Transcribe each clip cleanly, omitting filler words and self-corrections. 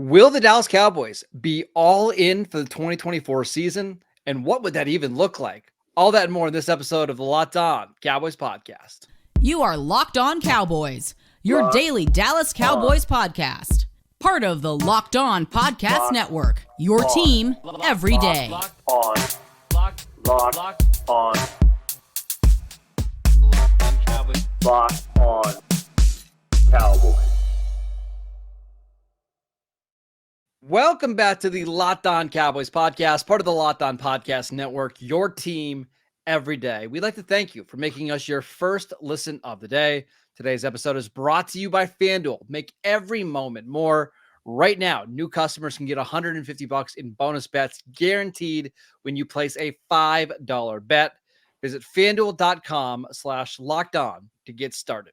Will the Dallas Cowboys be all in for the 2024 season? And what would that even look like? All that and more in this episode of the Locked On Cowboys podcast. You are Locked On Cowboys, your daily Dallas Cowboys podcast. Part of the Locked On Podcast Network, your team every day. Locked on Cowboys. Locked on Cowboys. Welcome back to the Locked On Cowboys podcast, part of the Locked On Podcast Network, your team every day. We'd like to thank you for making us your first listen of the day. Today's episode is brought to you by FanDuel. Make every moment more. Right now, new customers can get $150 in bonus bets guaranteed when you place a $5 bet. Visit FanDuel.com/lockedon to get started.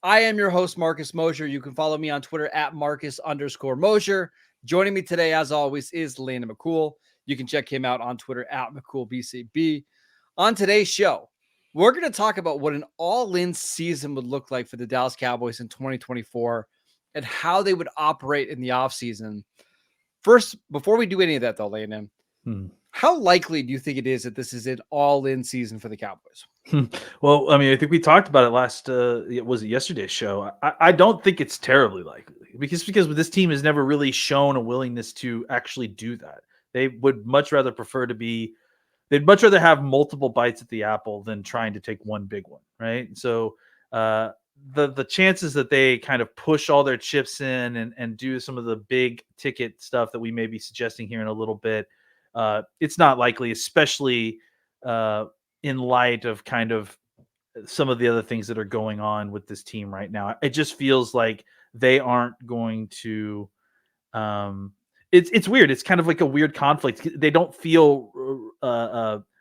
I am your host, Marcus Mosher. You can follow me on Twitter at Marcus_Mosher. Joining me today, as always, is Landon McCool. You can check him out on Twitter at McCoolBCB. On today's show, we're going to talk about what an all-in season would look like for the Dallas Cowboys in 2024 and how they would operate in the offseason. First, before we do any of that, though, Landon, how likely do you think it is that this is an all-in season for the Cowboys? Well, I mean, I think we talked about it was it yesterday's show? I don't think it's terribly likely because this team has never really shown a willingness to actually do that. They would much rather they'd much rather have multiple bites at the apple than trying to take one big one, right? So the chances that they kind of push all their chips in and do some of the big ticket stuff that we may be suggesting here in a little bit, it's not likely, especially in light of kind of some of the other things that are going on with this team right now. It just feels like they aren't going to it's weird. It's kind of like a weird conflict. They don't feel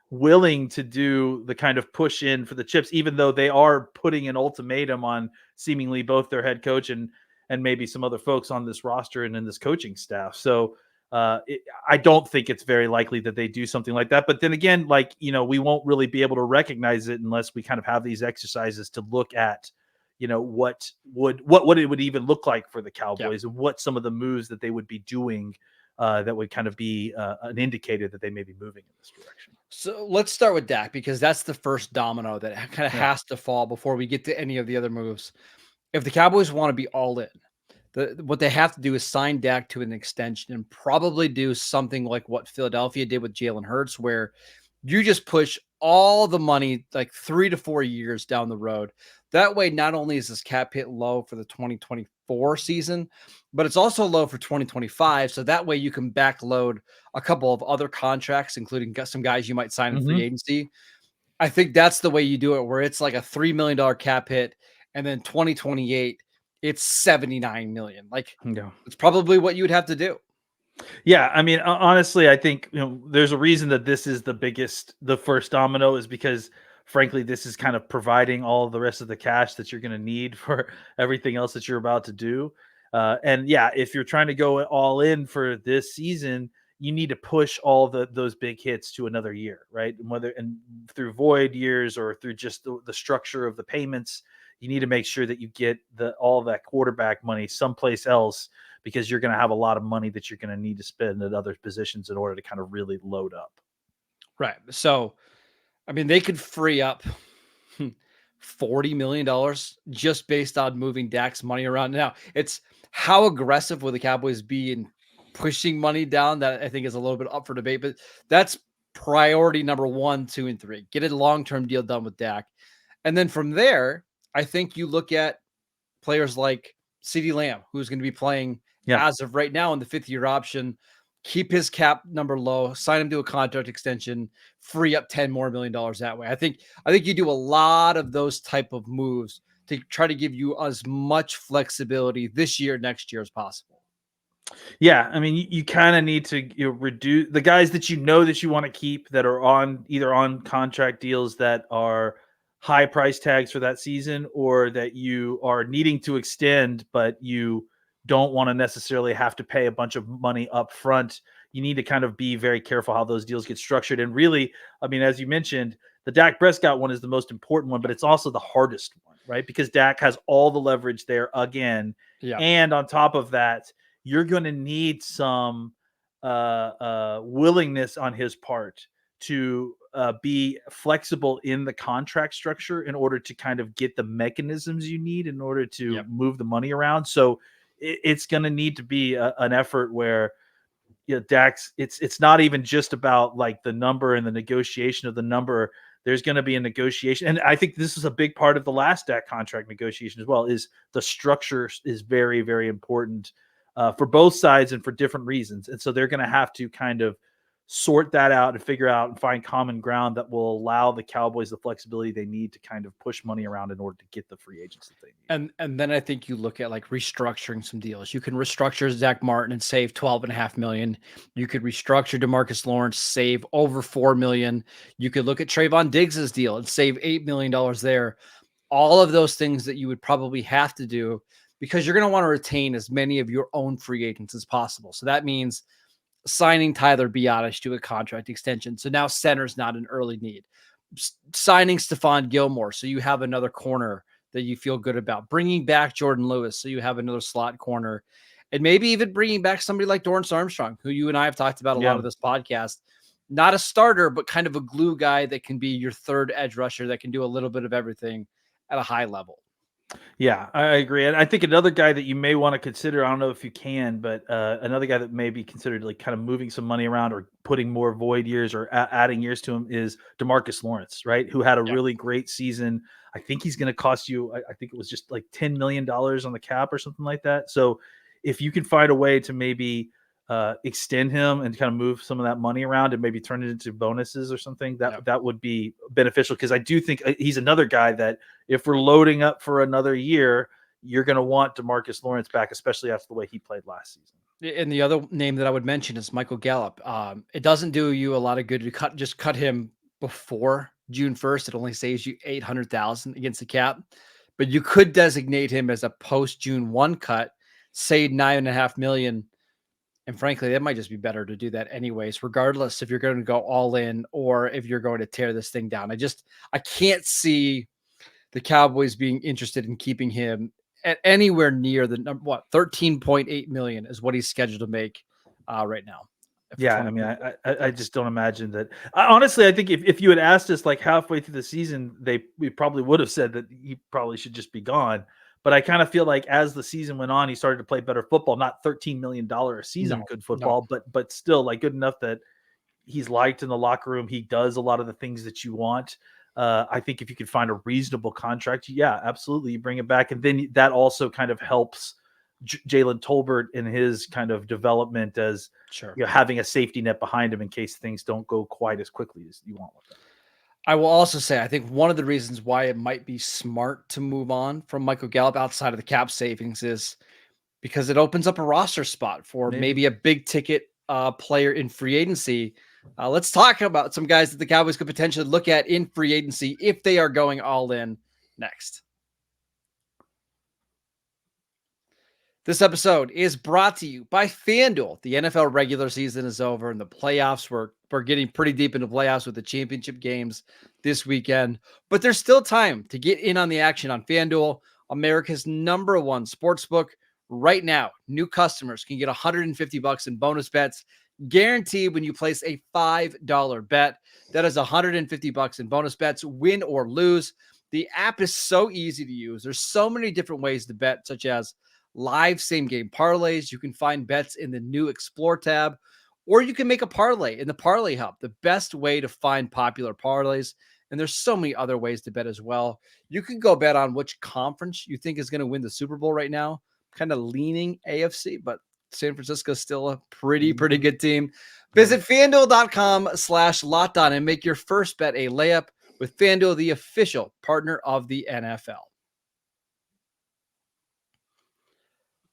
willing to do the kind of push in for the chips, even though they are putting an ultimatum on seemingly both their head coach and maybe some other folks on this roster and in this coaching staff. So I don't think it's very likely that they do something like that. But then again, we won't really be able to recognize it unless we kind of have these exercises to look at, what it would even look like for the Cowboys and what some of the moves that they would be doing that would kind of be an indicator that they may be moving in this direction. So let's start with Dak, because that's the first domino that kind of has to fall before we get to any of the other moves. If the Cowboys want to be all in, what they have to do is sign Dak to an extension and probably do something like what Philadelphia did with Jalen Hurts, where you just push all the money like 3 to 4 years down the road. That way, not only is this cap hit low for the 2024 season, but it's also low for 2025. So that way you can backload a couple of other contracts, including some guys you might sign in free agency. I think that's the way you do it, where it's like a $3 million cap hit, and then 2028, it's $79 million. It's probably what you would have to do. Yeah, I mean, honestly, I think there's a reason that this is the first domino, is because, frankly, this is kind of providing all the rest of the cash that you're going to need for everything else that you're about to do. And yeah, if you're trying to go all in for this season, you need to push all those big hits to another year, right? And through void years or through just the structure of the payments, you need to make sure that you get all of that quarterback money someplace else, because you're going to have a lot of money that you're going to need to spend at other positions in order to kind of really load up. Right. So, I mean, they could free up $40 million just based on moving Dak's money around. Now, it's how aggressive will the Cowboys be in pushing money down? That I think is a little bit up for debate, but that's priority number 1, 2, and 3. Get a long-term deal done with Dak. And then from there, I think you look at players like CeeDee Lamb, who's going to be playing as of right now in the 5th-year option. Keep his cap number low, sign him to a contract extension, free up $10 million more that way. I think you do a lot of those type of moves to try to give you as much flexibility this year, next year as possible. Yeah, I mean, you kind of need to reduce the guys that that you want to keep that are either on contract deals that are high price tags for that season, or that you are needing to extend, but you don't want to necessarily have to pay a bunch of money up front. You need to kind of be very careful how those deals get structured. And really, I mean, as you mentioned, the Dak Prescott one is the most important one, but it's also the hardest one, right? Because Dak has all the leverage there again. Yeah. And on top of that, you're going to need some willingness on his part to be flexible in the contract structure in order to kind of get the mechanisms you need in order to move the money around. So it's going to need to be an effort where, Dax, it's not even just about like the number and the negotiation of the number. There's going to be a negotiation. And I think this is a big part of the last Dak contract negotiation as well, is the structure is very, very important for both sides and for different reasons. And so they're going to have to kind of sort that out and figure out and find common ground that will allow the Cowboys the flexibility they need to kind of push money around in order to get the free agents that they need. And then I think you look at like restructuring some deals. You can restructure Zach Martin and save $12.5 million. You could restructure DeMarcus Lawrence, save over $4 million. You could look at Trayvon Diggs's deal and save $8 million there. All of those things that you would probably have to do because you're going to want to retain as many of your own free agents as possible. So that means signing Tyler Biadasz to a contract extension. So now center's not an early need. Signing Stephon Gilmore, so you have another corner that you feel good about. Bringing back Jordan Lewis, so you have another slot corner. And maybe even bringing back somebody like Dorrance Armstrong, who you and I have talked about a lot of this podcast. Not a starter, but kind of a glue guy that can be your third edge rusher that can do a little bit of everything at a high level. Yeah, I agree. And I think another guy that you may want to consider, I don't know if you can, but another guy that may be considered like kind of moving some money around or putting more void years or adding years to him is DeMarcus Lawrence, right? Who had a really great season. I think he's going to cost you, I think it was just like $10 million on the cap or something like that. So if you can find a way to maybe extend him and kind of move some of that money around and maybe turn it into bonuses or something, that would be beneficial. Because I do think he's another guy that if we're loading up for another year, you're going to want DeMarcus Lawrence back, especially after the way he played last season. And the other name that I would mention is Michael Gallup. It doesn't do you a lot of good to cut him before June 1st. It only saves you $800,000 against the cap, but you could designate him as a post June 1 cut, save $9.5 million. And frankly, that might just be better to do that anyways, regardless if you're going to go all in or if you're going to tear this thing down. I can't see the Cowboys being interested in keeping him at anywhere near the number, 13.8 million is what he's scheduled to make right now. Yeah, I mean, I just don't imagine that. Honestly, I think if you had asked us like halfway through the season, we probably would have said that he probably should just be gone. But I kind of feel like as the season went on, he started to play better football, not $13 million a season, good football, but still like good enough that he's liked in the locker room. He does a lot of the things that you want. I think if you could find a reasonable contract, yeah, absolutely. You bring it back. And then that also kind of helps Jalen Tolbert in his kind of development as having a safety net behind him in case things don't go quite as quickly as you want with them. I will also say, I think one of the reasons why it might be smart to move on from Michael Gallup outside of the cap savings is because it opens up a roster spot for maybe a big ticket player in free agency. Let's talk about some guys that the Cowboys could potentially look at in free agency if they are going all in next. This episode is brought to you by FanDuel. The NFL regular season is over and the playoffs, we're getting pretty deep into playoffs with the championship games this weekend, but there's still time to get in on the action on FanDuel, America's #1 sportsbook. Right now, new customers can get $150 in bonus bets guaranteed when you place a $5 bet. That is $150 in bonus bets, win or lose. The app is so easy to use. There's so many different ways to bet, such as live same game parlays. You can find bets in the new Explore tab, or you can make a parlay in the Parlay Hub, the best way to find popular parlays. And there's so many other ways to bet as well. You can go bet on which conference you think is going to win the Super Bowl right now. Kind of leaning AFC, but San Francisco is still a pretty good team. Visit FanDuel.com/LockedOn and make your first bet a layup with FanDuel, the official partner of the NFL.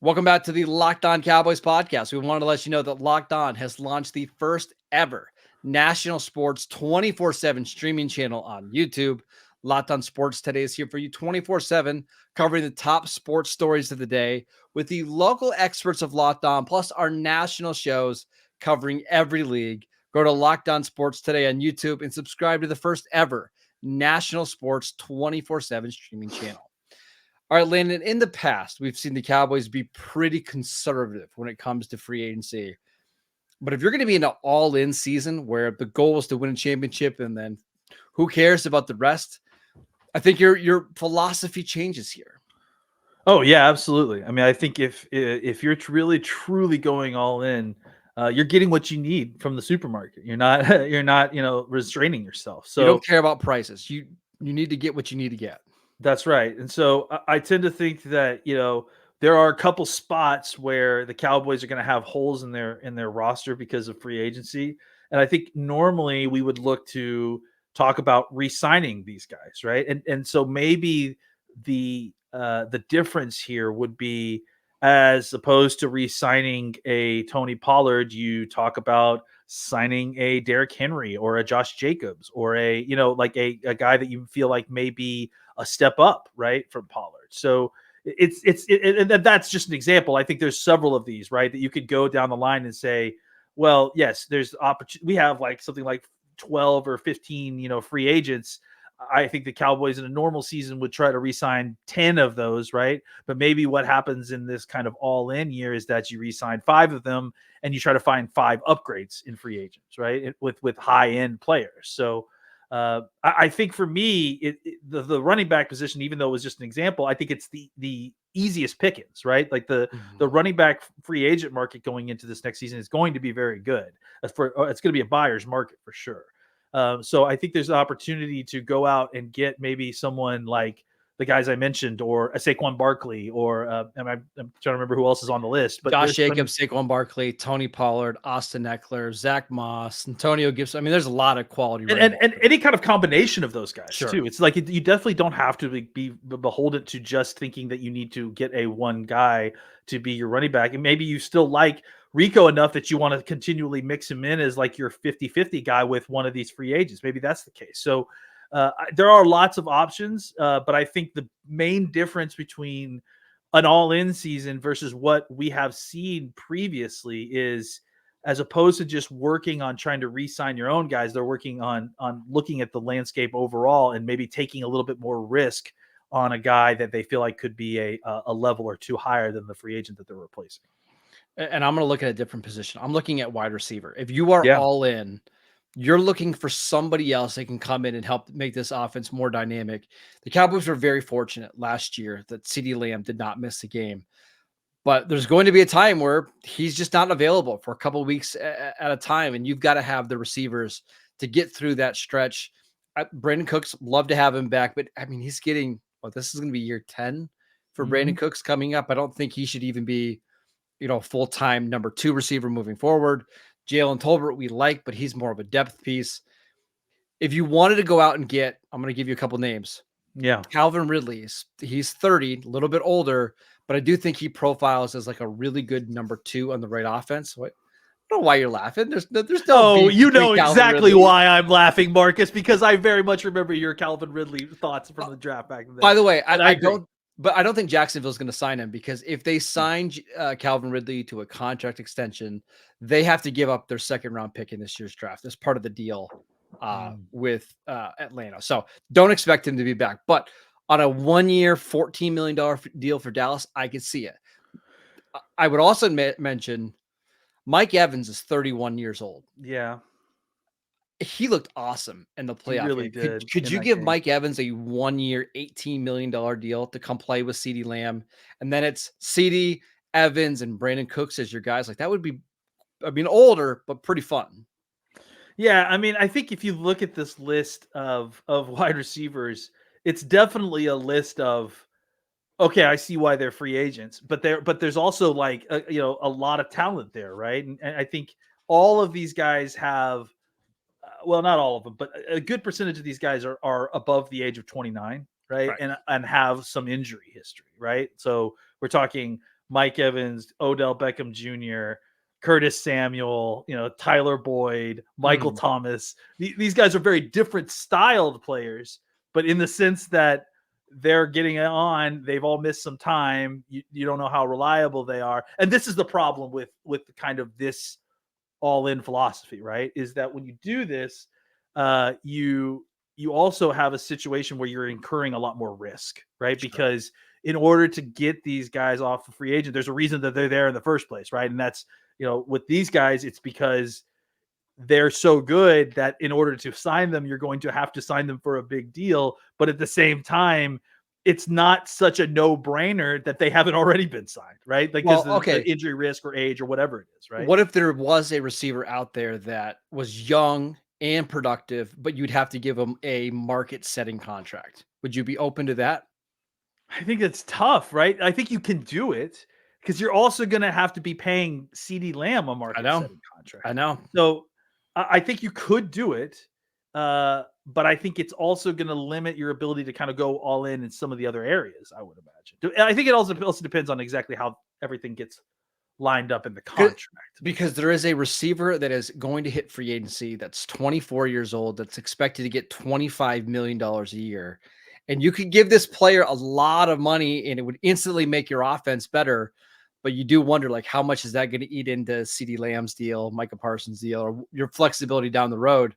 Welcome back to the Locked On Cowboys podcast. We wanted to let you know that Locked On has launched the first ever national sports 24/7 streaming channel on YouTube. Locked On Sports Today is here for you 24/7, covering the top sports stories of the day with the local experts of Locked On, plus our national shows covering every league. Go to Locked On Sports Today on YouTube and subscribe to the first ever national sports 24/7 streaming channel. All right, Landon, in the past, we've seen the Cowboys be pretty conservative when it comes to free agency. But if you're going to be in an all-in season where the goal is to win a championship and then who cares about the rest, I think your philosophy changes here. Oh yeah, absolutely. I mean, I think if you're really truly going all in, you're getting what you need from the supermarket. You're not restraining yourself. You So don't care about prices. You need to get what you need to get. that's right. And so I tend to think that, there are a couple spots where the Cowboys are going to have holes in their roster because of free agency. And I think normally we would look to talk about re-signing these guys, right? And so maybe the difference here would be, as opposed to re-signing a Tony Pollard, you talk about signing a Derrick Henry or a Josh Jacobs or a guy that you feel like may be a step up, right, from Pollard. So that's just an example. I think there's several of these, right, that you could go down the line and say, well, yes, there's opportunity. We have like something like 12 or 15, free agents. I think the Cowboys in a normal season would try to re-sign 10 of those, right? But maybe what happens in this kind of all-in year is that you re-sign 5 of them and you try to find 5 upgrades in free agents, right? With high-end players. So I think for me, the running back position, even though it was just an example, I think it's the easiest pickings, right? Like the running back free agent market going into this next season is going to be very good. It's going to be a buyer's market for sure. So I think there's an opportunity to go out and get maybe someone like the guys I mentioned, or a Saquon Barkley, or I'm trying to remember who else is on the list. But Josh Jacobs, Saquon Barkley, Tony Pollard, Austin Eckler, Zach Moss, Antonio Gibson. I mean, there's a lot of quality. And any kind of combination of those guys, sure, too. It's like you definitely don't have to be beholden to just thinking that you need to get a one guy to be your running back. And maybe you still like Rico enough that you want to continually mix him in as like your 50-50 guy with one of these free agents. Maybe that's the case. So there are lots of options, but I think the main difference between an all-in season versus what we have seen previously is, as opposed to just working on trying to re-sign your own guys, they're working on looking at the landscape overall and maybe taking a little bit more risk on a guy that they feel like could be a level or two higher than the free agent that they're replacing. And I'm going to look at a different position. I'm looking at wide receiver. If you are all in, you're looking for somebody else that can come in and help make this offense more dynamic. The Cowboys were very fortunate last year that CeeDee Lamb did not miss a game. But there's going to be a time where he's just not available for a couple of weeks at a time, and you've got to have the receivers to get through that stretch. Brandon Cooks, love to have him back, but I mean, he's getting this is going to be year 10 for Brandon Cooks coming up. I don't think he should even be, full-time number 2 receiver moving forward. Jalen Tolbert we like, but he's more of a depth piece. If you wanted to go out and get, I'm going to give you a couple names. Yeah. Calvin Ridley, he's 30, a little bit older, but I do think he profiles as like a really good number 2 on the right offense. I don't know why you're laughing. There's no you know exactly why I'm laughing, Marcus, because I very much remember your Calvin Ridley thoughts from the draft back then. By the way, I don't think Jacksonville's going to sign him, because if they sign Calvin Ridley to a contract extension, they have to give up their second round pick in this year's draft. That's part of the deal with Atlanta. So don't expect him to be back. But on a 1-year, $14 million deal for Dallas, I could see it. I would also mention Mike Evans is 31 years old. Yeah. He looked awesome in the playoff. He really game. did. Could you give Mike Evans a 1-year, $18 million deal to come play with CeeDee Lamb? And then it's CeeDee, Evans, and Brandon Cooks as your guys. Like, that would be, older, but pretty fun. Yeah. I mean, I think if you look at this list of wide receivers, it's definitely a list of, okay, I see why they're free agents, but there's also like, a lot of talent there. Right. And I think all of these guys have, well, not all of them, but a good percentage of these guys are above the age of 29, right? And have some injury history, right? So we're talking Mike Evans, Odell Beckham Jr., Curtis Samuel, Tyler Boyd, Michael Thomas. These guys are very different styled players, but in the sense that they're getting it on, they've all missed some time. You don't know how reliable they are. And this is the problem with the kind of this all-in philosophy, right? Is that when you do this, you also have a situation where you're incurring a lot more risk, right? Sure. Because in order to get these guys off the free agent, there's a reason that they're there in the first place, right? And that's, with these guys, it's because they're so good that in order to sign them, you're going to have to sign them for a big deal. But at the same time, it's not such a no-brainer that they haven't already been signed, right? Like, because the injury risk or age or whatever it is, right? What if there was a receiver out there that was young and productive, but you'd have to give him a market-setting contract? Would you be open to that? I think it's tough, right? I think you can do it because you're also going to have to be paying CeeDee Lamb a market-setting contract. I know. So I think you could do it. But I think it's also going to limit your ability to kind of go all in some of the other areas, I would imagine. I think it also depends on exactly how everything gets lined up in the contract. Because there is a receiver that is going to hit free agency that's 24 years old, that's expected to get $25 million a year. And you could give this player a lot of money and it would instantly make your offense better. But you do wonder, like, how much is that going to eat into CeeDee Lamb's deal, Micah Parsons' deal, or your flexibility down the road?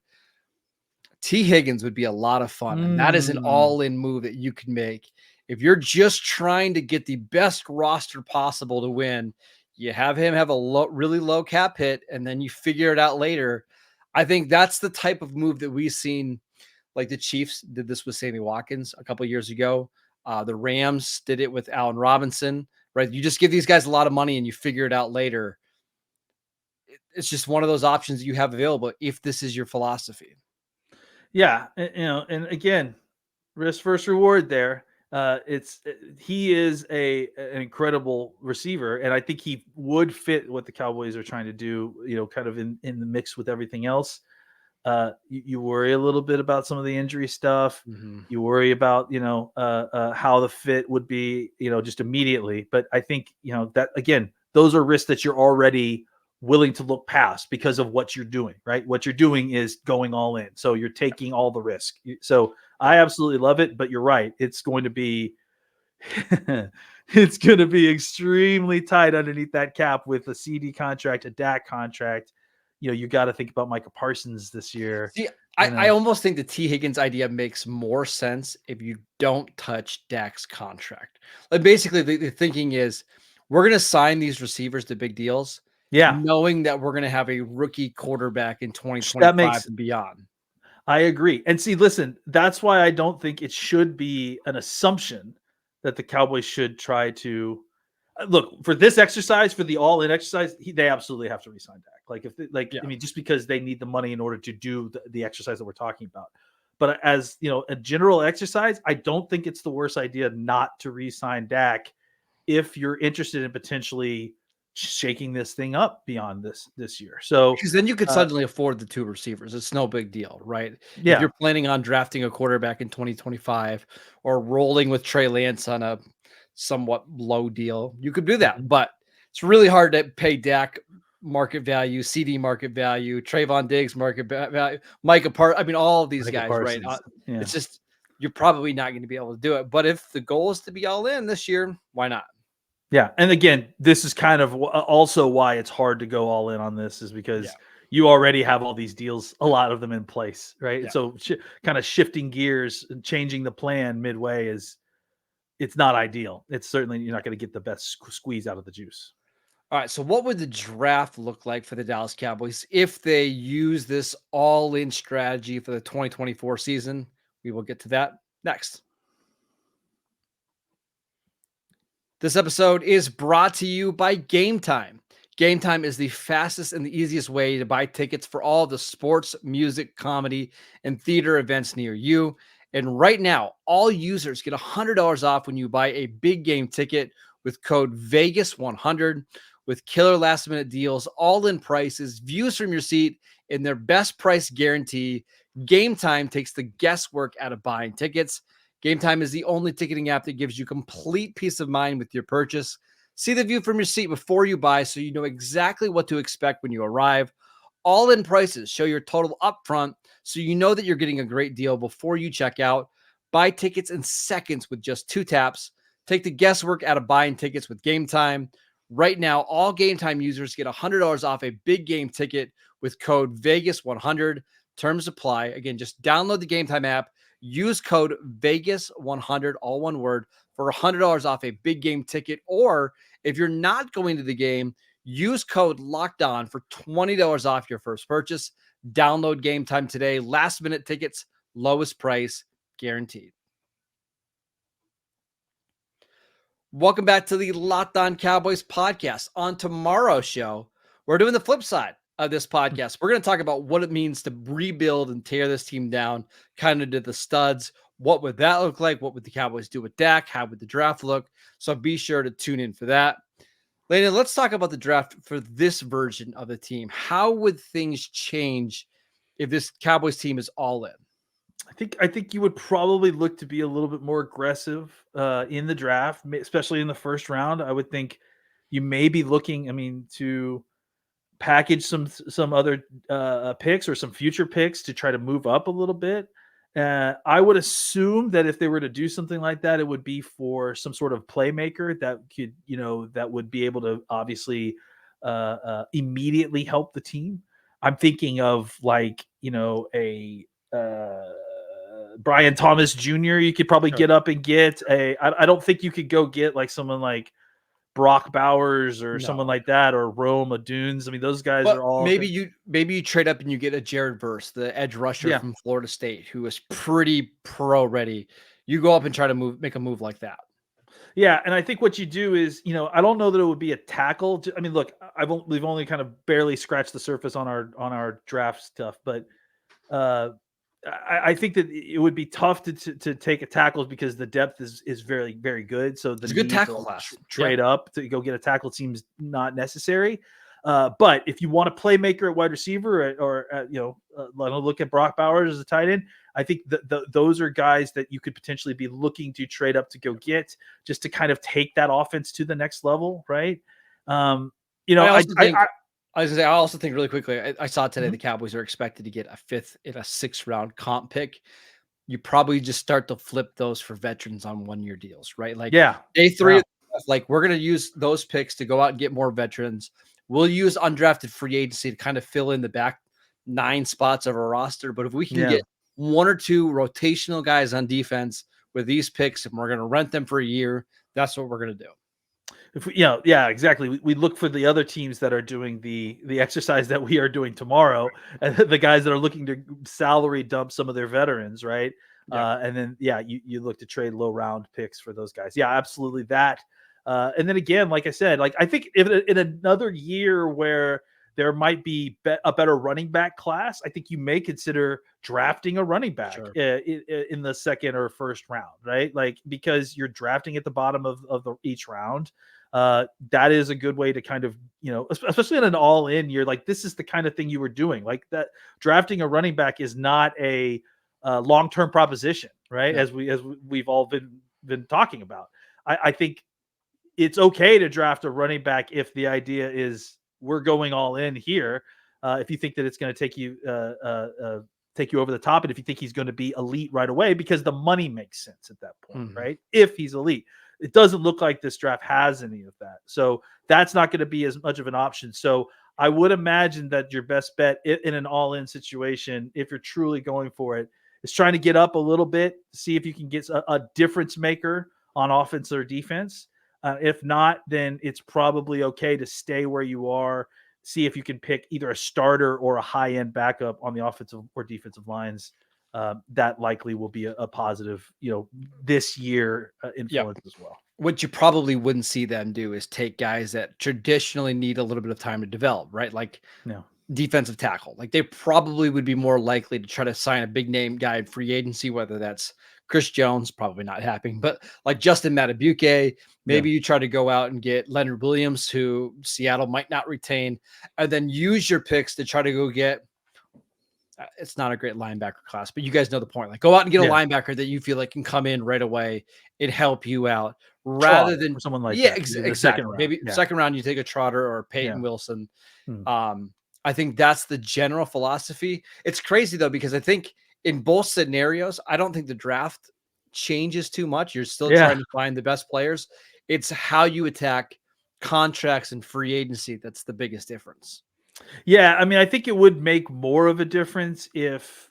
T. Higgins would be a lot of fun. And that is an all-in move that you can make. If you're just trying to get the best roster possible to win, you have him have a really low cap hit, and then you figure it out later. I think that's the type of move that we've seen. Like the Chiefs did this with Sammy Watkins a couple of years ago. The Rams did it with Allen Robinson, right? You just give these guys a lot of money and you figure it out later. It's just one of those options you have available if this is your philosophy. Yeah, and again, risk versus reward there. He is an incredible receiver, and I think he would fit what the Cowboys are trying to do. Kind of in the mix with everything else. You worry a little bit about some of the injury stuff. Mm-hmm. You worry about how the fit would be just immediately. But I think that again, those are risks that you're already willing to look past because of what you're doing, right? What you're doing is going all in. So you're taking all the risk. So I absolutely love it, but you're right. It's going to be, extremely tight underneath that cap with a CeeDee contract, a Dak contract. You got to think about Micah Parsons this year. See, I almost think the T. Higgins idea makes more sense if you don't touch Dak's contract. Like basically the thinking is we're going to sign these receivers to big deals. Yeah. Knowing that we're going to have a rookie quarterback in 2025 and beyond. I agree. And see, listen, that's why I don't think it should be an assumption that the Cowboys should try to look for this exercise, for the all-in exercise. They absolutely have to re-sign Dak. I mean, just because they need the money in order to do the exercise that we're talking about. But as a general exercise, I don't think it's the worst idea not to re-sign Dak if you're interested in potentially shaking this thing up beyond this year. So because then you could suddenly afford the two receivers. It's no big deal, right? Yeah. If you're planning on drafting a quarterback in 2025 or rolling with Trey Lance on a somewhat low deal, you could do that. But it's really hard to pay Dak market value, CD market value, Trayvon Diggs market value, Micah Parsons. I mean, all of these guys, Parsons. Right? It's just you're probably not going to be able to do it. But if the goal is to be all in this year, why not? Yeah. And again, this is kind of also why it's hard to go all in on this is because you already have all these deals, a lot of them in place, right? Yeah. So kind of shifting gears and changing the plan midway it's not ideal. It's certainly, you're not going to get the best squeeze out of the juice. All right. So what would the draft look like for the Dallas Cowboys if they use this all-in strategy for the 2024 season? We will get to that next. This episode is brought to you by Gametime. Gametime is the fastest and the easiest way to buy tickets for all the sports, music, comedy, and theater events near you. And right now, all users get $100 off when you buy a big game ticket with code VEGAS100 with killer last-minute deals, all-in prices, views from your seat, and their best price guarantee. Gametime takes the guesswork out of buying tickets. Gametime is the only ticketing app that gives you complete peace of mind with your purchase. See the view from your seat before you buy so you know exactly what to expect when you arrive. All-in prices show your total upfront so you know that you're getting a great deal before you check out. Buy tickets in seconds with just 2 taps. Take the guesswork out of buying tickets with Gametime. Right now, all Gametime users get $100 off a big game ticket with code VEGAS100. Terms apply. Again, just download the Gametime app. use code Vegas100, all one word, for $100 off a big game ticket. Or if you're not going to the game, use code LOCKEDON for $20 off your first purchase. Download Gametime today. Last minute tickets, lowest price guaranteed. Welcome back to the Locked On Cowboys podcast. On tomorrow's show, we're doing the flip side of this podcast. We're going to talk about what it means to rebuild and tear this team down, kind of to the studs. What would that look like? What would the Cowboys do with Dak? How would the draft look? So be sure to tune in for that. Landon, let's talk about the draft for this version of the team. How would things change if this Cowboys team is all in? I think you would probably look to be a little bit more aggressive in the draft, especially in the first round. I would think you may be looking, to package some other picks or some future picks to try to move up a little bit. I would assume that if they were to do something like that, it would be for some sort of playmaker that could, that would be able to obviously immediately help the team. I'm thinking of a Brian Thomas Jr. You could probably get up and get I don't think you could go get like someone like Brock Bowers or someone like that, or Rome Adunes. Those guys are all maybe you trade up and you get a Jared Verse, the edge rusher from Florida State, who is pretty pro ready. You go up and try to make a move like that. Yeah, and I think what you do is, I don't know that it would be a tackle. Look, we've only kind of barely scratched the surface on our draft stuff, but I think that it would be tough to take a tackle because the depth is very, very good. So it's a good tackle class. Trade up to go get a tackle seems not necessary. But if you want a playmaker at wide receiver, or look at Brock Bowers as a tight end, I think those are guys that you could potentially be looking to trade up to go get, just to kind of take that offense to the next level, right? I also think really quickly, I saw today the Cowboys are expected to get a 5th and a 6th round comp pick. You probably just start to flip those for veterans on 1-year deals, right? Day 3, we're going to use those picks to go out and get more veterans. We'll use undrafted free agency to kind of fill in the back 9 spots of our roster. But if we can get 1 or 2 rotational guys on defense with these picks, and we're going to rent them for a year, that's what we're going to do. If we, exactly. We look for the other teams that are doing the exercise that we are doing tomorrow, and the guys that are looking to salary dump some of their veterans, right? And then you look to trade low round picks for those guys. Yeah, absolutely that. And then again, like I said, I think if in another year where there might be a better running back class, I think you may consider drafting a running back in the 2nd or 1st round, right? Because you're drafting at the bottom of each round. That is a good way to kind of, especially in an all-in year, this is the kind of thing you were doing. That drafting a running back is not a long-term proposition, right? Yeah. As we've all been talking about. I think it's okay to draft a running back if the idea is we're going all in here. If you think that it's going to take you over the top, and if you think he's going to be elite right away, because the money makes sense at that point, right? If he's elite. It doesn't look like this draft has any of that. So that's not going to be as much of an option. So I would imagine that your best bet in an all-in situation, if you're truly going for it, is trying to get up a little bit, see if you can get a difference maker on offense or defense. If not, then it's probably okay to stay where you are, see if you can pick either a starter or a high-end backup on the offensive or defensive lines. That likely will be a positive, this year influence as well. What you probably wouldn't see them do is take guys that traditionally need a little bit of time to develop, right? Defensive tackle. They probably would be more likely to try to sign a big name guy in free agency, whether that's Chris Jones, probably not happening, but Justin Matabuke. Maybe you try to go out and get Leonard Williams, who Seattle might not retain, and then use your picks to try to go get. It's not a great linebacker class, but you guys know the point. Go out and get a linebacker that you feel like can come in right away and help you out, rather than someone like that. Exactly. Second round. Maybe second round you take a Trotter or Peyton Wilson. I think that's the general philosophy. It's crazy though, because I think in both scenarios, I don't think the draft changes too much. You're still trying to find the best players. It's how you attack contracts and free agency that's the biggest difference. Yeah, I think it would make more of a difference if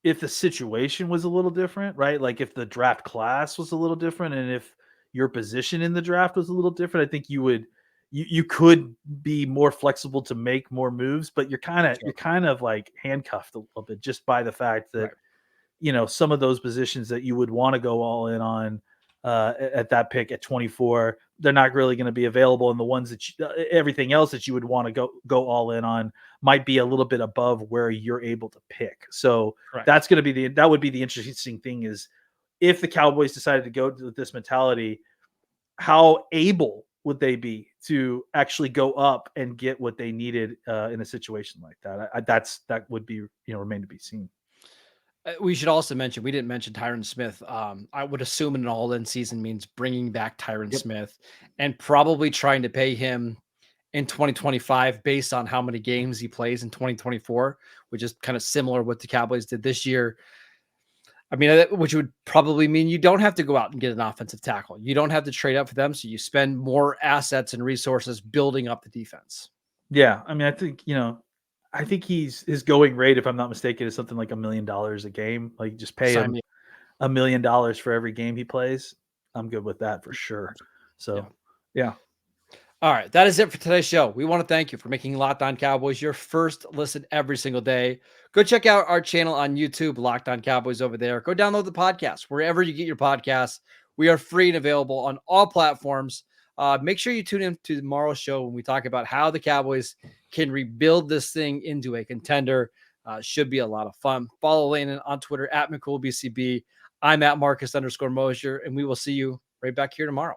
if the situation was a little different, right? Like if the draft class was a little different and if your position in the draft was a little different, I think you could be more flexible to make more moves, but you're kind of like handcuffed a little bit just by the fact that some of those positions that you would want to go all in on at that pick at 24, they're not really going to be available, and the ones that everything else that you would want to go all in on might be a little bit above where you're able to pick. So that's going to be that would be the interesting thing, is if the Cowboys decided to go with this mentality, how able would they be to actually go up and get what they needed in a situation like that? That would be remain to be seen. We should also mention, we didn't mention Tyron Smith. I would assume an all-in season means bringing back Tyron Smith and probably trying to pay him in 2025 based on how many games he plays in 2024, which is kind of similar what the Cowboys did this year. I mean, which would probably mean you don't have to go out and get an offensive tackle. You don't have to trade up for them. So you spend more assets and resources building up the defense. Yeah. I mean, I think his going rate, if I'm not mistaken, is something like $1 million a game. Like just pay him $1 million for every game he plays. I'm good with that for sure. So, yeah. All right. That is it for today's show. We want to thank you for making Locked On Cowboys your first listen every single day. Go check out our channel on YouTube, Locked On Cowboys over there. Go download the podcast wherever you get your podcasts. We are free and available on all platforms. Make sure you tune in to tomorrow's show when we talk about how the Cowboys can rebuild this thing into a contender. Should be a lot of fun. Follow Landon on Twitter at McCoolBCB. I'm at Marcus_Mosier, and we will see you right back here tomorrow.